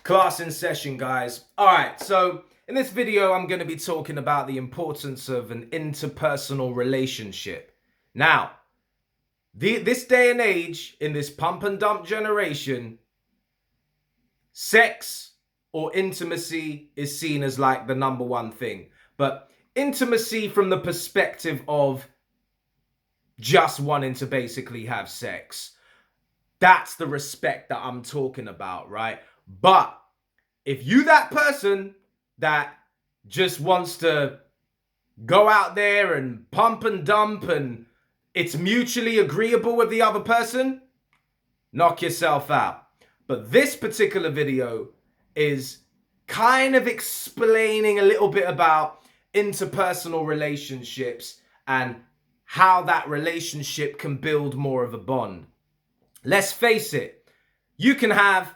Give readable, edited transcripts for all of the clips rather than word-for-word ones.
Class in session, guys. All right, so in this video, I'm going to be talking about the importance of an interpersonal relationship. Now, this day and age, in this pump and dump generation, sex or intimacy is seen as like the number one thing. But intimacy from the perspective of just wanting to basically have sex. That's the respect that I'm talking about, right? But if you that person that just wants to go out there and pump and dump and it's mutually agreeable with the other person, knock yourself out. But this particular video is kind of explaining a little bit about interpersonal relationships and how that relationship can build more of a bond. Let's face it, you can have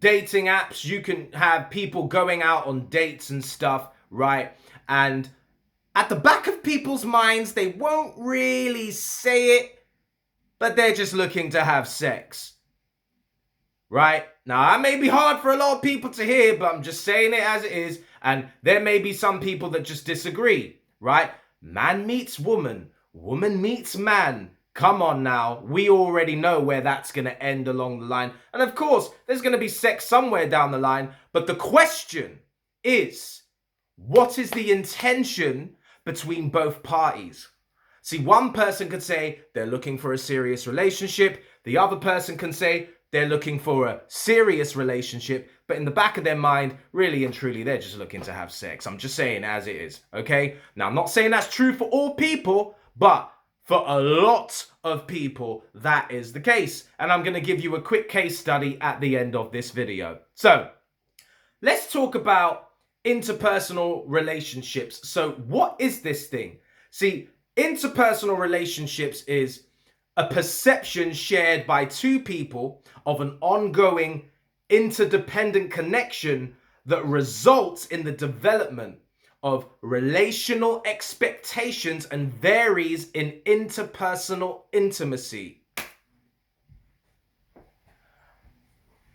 dating apps, you can have people going out on dates and stuff, right? And at the back of people's minds, they won't really say it, but they're just looking to have sex, right? Now, that may be hard for a lot of people to hear, but I'm just saying it as it is. And there may be some people that just disagree, right? Man meets woman, woman meets man. Come on now, we already know where that's going to end along the line. And of course, there's going to be sex somewhere down the line. But the question is, what is the intention between both parties? See, one person could say they're looking for a serious relationship. The other person can say they're looking for a serious relationship. But in the back of their mind, really and truly, they're just looking to have sex. I'm just saying as it is, okay? Now, I'm not saying that's true for all people, but for a lot of people, that is the case. And I'm going to give you a quick case study at the end of this video. So let's talk about interpersonal relationships. So what is this thing? See, interpersonal relationships is a perception shared by two people of an ongoing interdependent connection that results in the development of relational expectations and varies in interpersonal intimacy.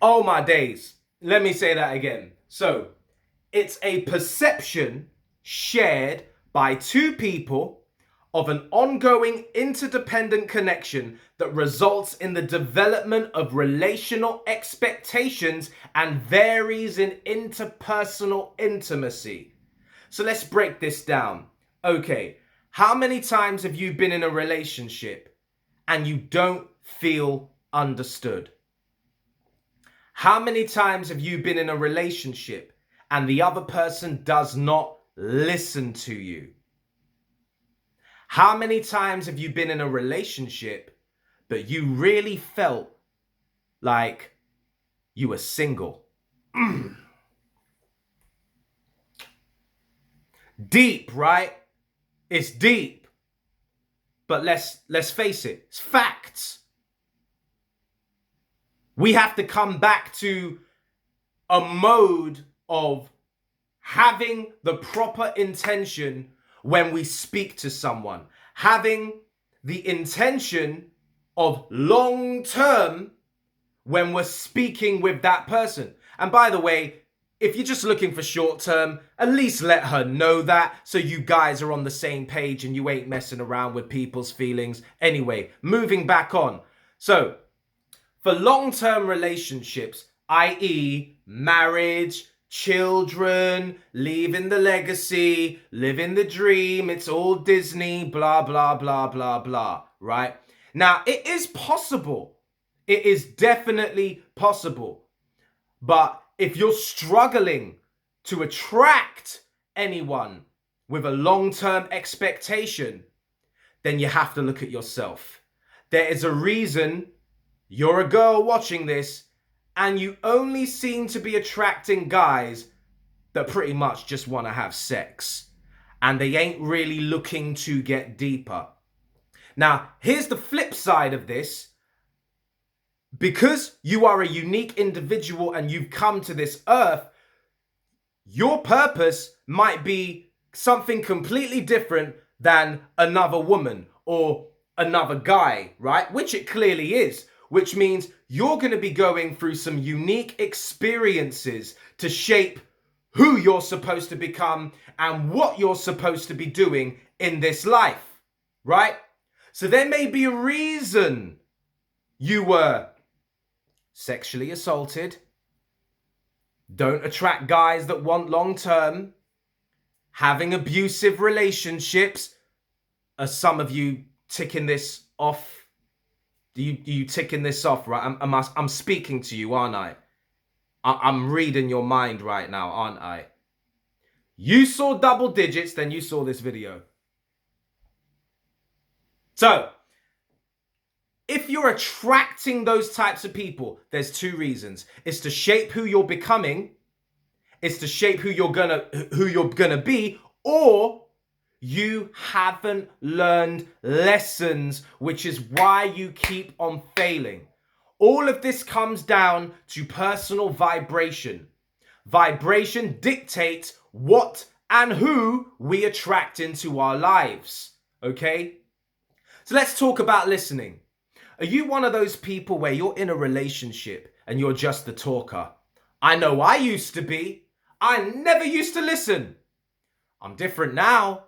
Oh my days. Let me say that again. So, it's a perception shared by two people of an ongoing interdependent connection that results in the development of relational expectations and varies in interpersonal intimacy. So let's break this down. Okay, how many times have you been in a relationship and you don't feel understood? How many times have you been in a relationship and the other person does not listen to you? How many times have you been in a relationship but you really felt like you were single? Deep, right? It's deep. But let's face it, it's facts. We have to come back to a mode of having the proper intention when we speak to someone. Having the intention of long term when we're speaking with that person. And by the way, if you're just looking for short term, at least let her know that so you guys are on the same page and you ain't messing around with people's feelings. Anyway, moving back on. So, for long-term relationships, i.e. marriage, children, leaving the legacy, living the dream, it's all Disney, blah, blah, blah, blah, blah, right? Now, it is possible. It is definitely possible. But if you're struggling to attract anyone with a long-term expectation, then you have to look at yourself. There is a reason you're a girl watching this and you only seem to be attracting guys that pretty much just want to have sex. And they ain't really looking to get deeper. Now, here's the flip side of this. Because you are a unique individual and you've come to this earth, your purpose might be something completely different than another woman or another guy, right? Which it clearly is. which means you're going to be going through some unique experiences to shape who you're supposed to become and what you're supposed to be doing in this life, right? So there may be a reason you were sexually assaulted, don't attract guys that want long term, having abusive relationships. Are some of you ticking this off? Do you ticking this off, right? I'm speaking to you, aren't I? I'm reading your mind right now, aren't I? You saw double digits, then you saw this video. So, if you're attracting those types of people, there's two reasons. It's to shape who you're becoming, it's to shape who you're gonna be, or you haven't learned lessons, which is why you keep on failing. All of this comes down to personal vibration. Vibration dictates what and who we attract into our lives, okay? So let's talk about listening. Are you one of those people where you're in a relationship and you're just the talker? I know I used to be. I never used to listen. I'm different now.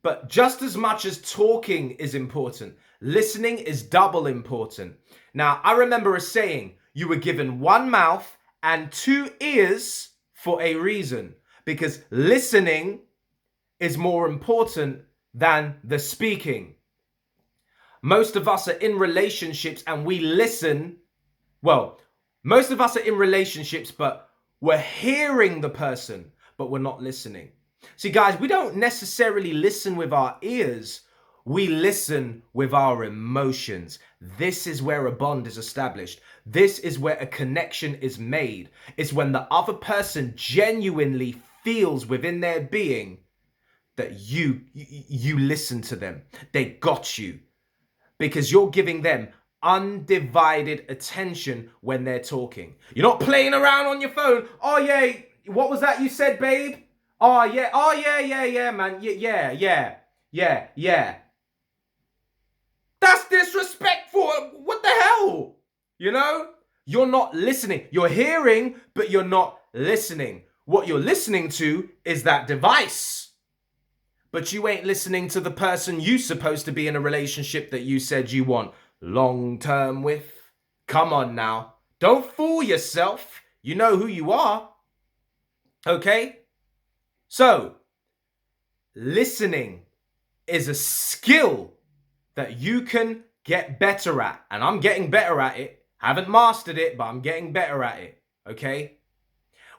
But just as much as talking is important, listening is double important. Now, I remember a saying, you were given one mouth and two ears for a reason, because listening is more important than the speaking. Most of us are in relationships and we listen. Well, most of us are in relationships, but we're hearing the person, but we're not listening. See, guys, we don't necessarily listen with our ears. We listen with our emotions. This is where a bond is established. This is where a connection is made. It's when the other person genuinely feels within their being that you listen to them. They got you. Because you're giving them undivided attention when they're talking. You're not playing around on your phone. Oh, yeah, what was that you said, babe? Oh, yeah, man. Yeah. That's disrespectful. What the hell? You know? You're not listening. You're hearing, but you're not listening. What you're listening to is that device. But you ain't listening to the person you supposed to be in a relationship that you said you want long term with. Come on now. Don't fool yourself. You know who you are. Okay? So, listening is a skill that you can get better at. And I'm getting better at it. Haven't mastered it, but I'm getting better at it. Okay?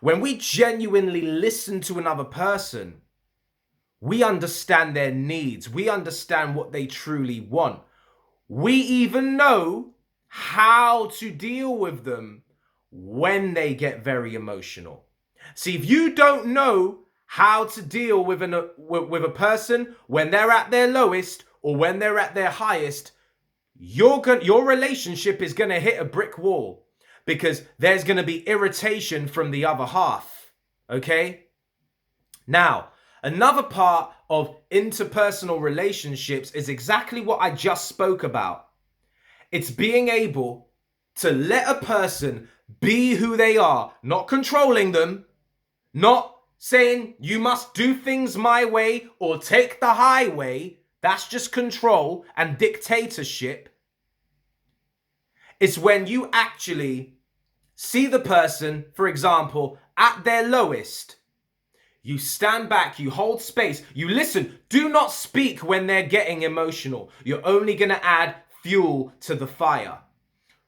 When we genuinely listen to another person, we understand their needs. We understand what they truly want. We even know how to deal with them when they get very emotional. See, if you don't know how to deal with a person when they're at their lowest or when they're at their highest, your relationship is going to hit a brick wall because there's going to be irritation from the other half. Okay? Now, another part of interpersonal relationships is exactly what I just spoke about. It's being able to let a person be who they are, not controlling them, not saying you must do things my way or take the highway. That's just control and dictatorship. It's when you actually see the person, for example, at their lowest. You stand back, you hold space, you listen. Do not speak when they're getting emotional. You're only going to add fuel to the fire.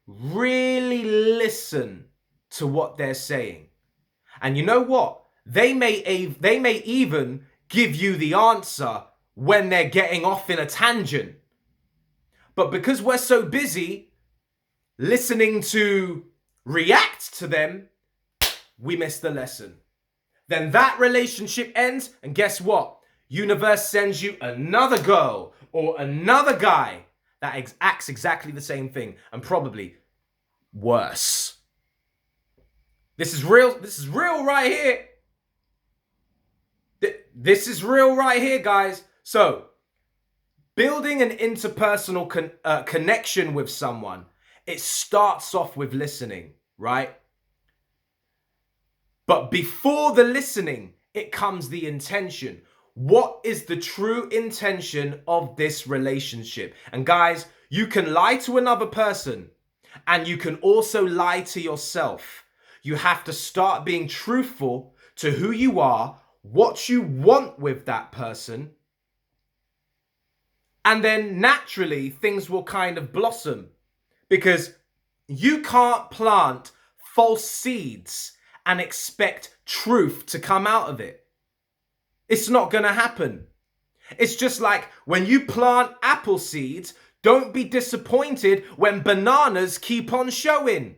Really listen to what they're saying. And you know what? They may even give you the answer when they're getting off in a tangent. But because we're so busy listening to react to them, we miss the lesson. Then that relationship ends, and guess what? Universe sends you another girl or another guy that acts exactly the same thing and probably worse. This is real. This is real right here. This is real right here, guys. So, building an interpersonal connection with someone, it starts off with listening, right? But before the listening, it comes the intention. What is the true intention of this relationship? And guys, you can lie to another person and you can also lie to yourself. You have to start being truthful to who you are, what you want with that person, and then naturally things will kind of blossom, because you can't plant false seeds and expect truth to come out of it. It's not going to happen. It's just like when you plant apple seeds, don't be disappointed when bananas keep on showing.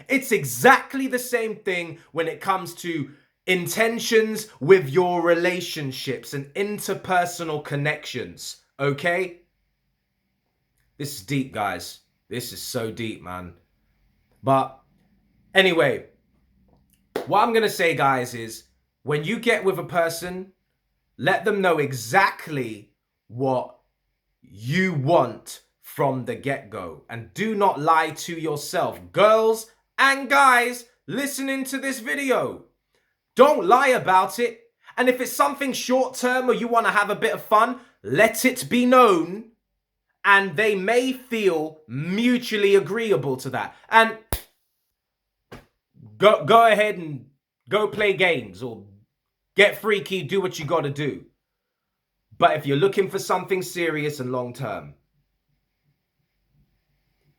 It's exactly the same thing when it comes to intentions with your relationships and interpersonal connections, okay? This is deep, guys. This is so deep, man. But anyway, what I'm going to say, guys, is when you get with a person, let them know exactly what you want from the get-go. And do not lie to yourself. Girls and guys listening to this video, don't lie about it. And if it's something short-term or you want to have a bit of fun, let it be known. And they may feel mutually agreeable to that. And go ahead and go play games or get freaky, do what you got to do. But if you're looking for something serious and long-term,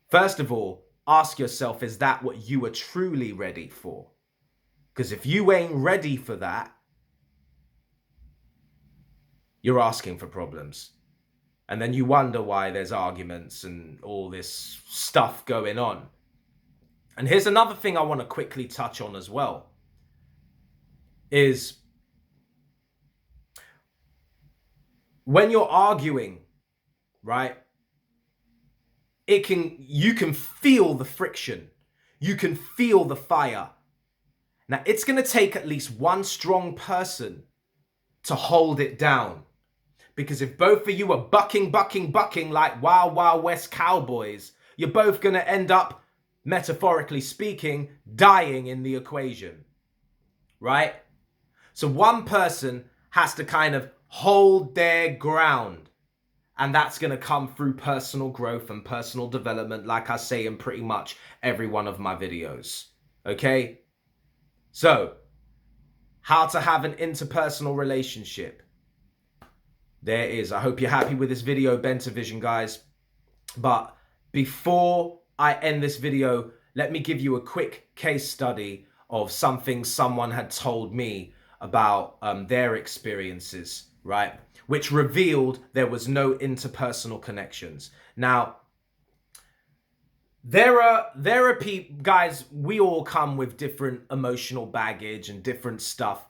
first of all, ask yourself, is that what you are truly ready for? Because if you ain't ready for that, you're asking for problems. And then you wonder why there's arguments and all this stuff going on. And here's another thing I want to quickly touch on as well, is when you're arguing, right, you can feel the friction. You can feel the fire. Now, it's going to take at least one strong person to hold it down. Because if both of you are bucking like Wild Wild West cowboys, you're both going to end up, metaphorically speaking, dying in the equation, right? So one person has to kind of hold their ground. And that's going to come through personal growth and personal development, like I say in pretty much every one of my videos. Okay? So, how to have an interpersonal relationship. There it is. I hope you're happy with this video, Bentavision, guys. But before I end this video, let me give you a quick case study of something someone had told me about their experiences, right? Which revealed there was no interpersonal connections. Now, there are people, guys, we all come with different emotional baggage and different stuff.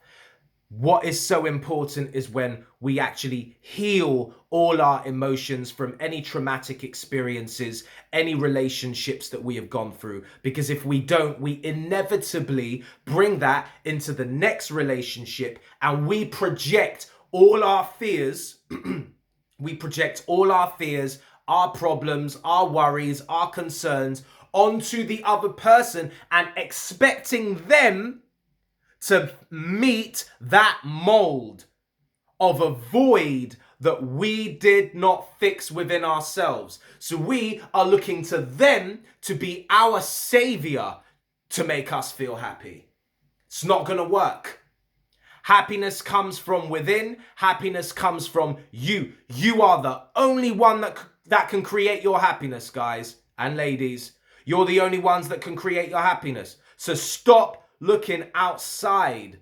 What is so important is when we actually heal all our emotions from any traumatic experiences, any relationships that we have gone through. Because if we don't, we inevitably bring that into the next relationship and we project all our fears. We project all our fears, our problems, our worries, our concerns onto the other person and expecting them to meet that mold of a void that we did not fix within ourselves. So we are looking to them to be our savior to make us feel happy. It's not going to work. Happiness comes from within. Happiness comes from you. You are the only one that can create your happiness, guys and ladies. You're the only ones that can create your happiness. So stop looking outside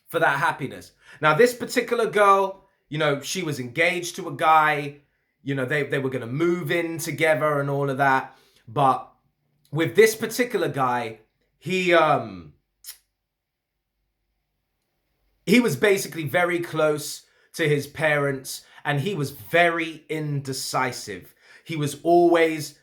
for that happiness. Now, this particular girl, you know, she was engaged to a guy, you know, they were going to move in together and all of that. But with this particular guy, he was basically very close to his parents and he was very indecisive. He was always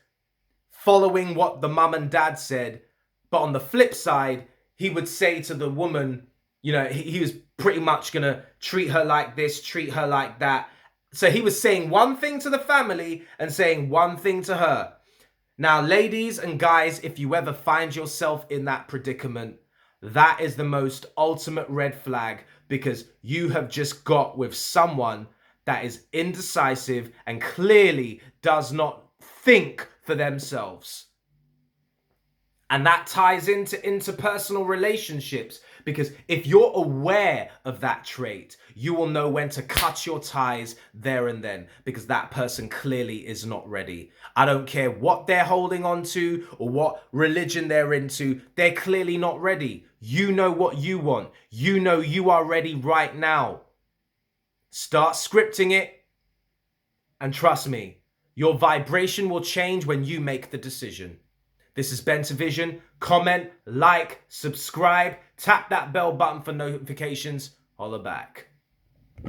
following what the mum and dad said. But on the flip side, he would say to the woman, you know, he was pretty much going to treat her like this, treat her like that. So he was saying one thing to the family and saying one thing to her. Now, ladies and guys, if you ever find yourself in that predicament, that is the most ultimate red flag, because you have just got with someone that is indecisive and clearly does not think for themselves. And that ties into interpersonal relationships, because if you're aware of that trait, you will know when to cut your ties there and then, because that person clearly is not ready. I don't care what they're holding on to or what religion they're into, they're clearly not ready. You know what you want. You know you are ready right now. Start scripting it, and trust me, your vibration will change when you make the decision. This is Ben to Vision. Comment, like, subscribe, tap that bell button for notifications. Holla back.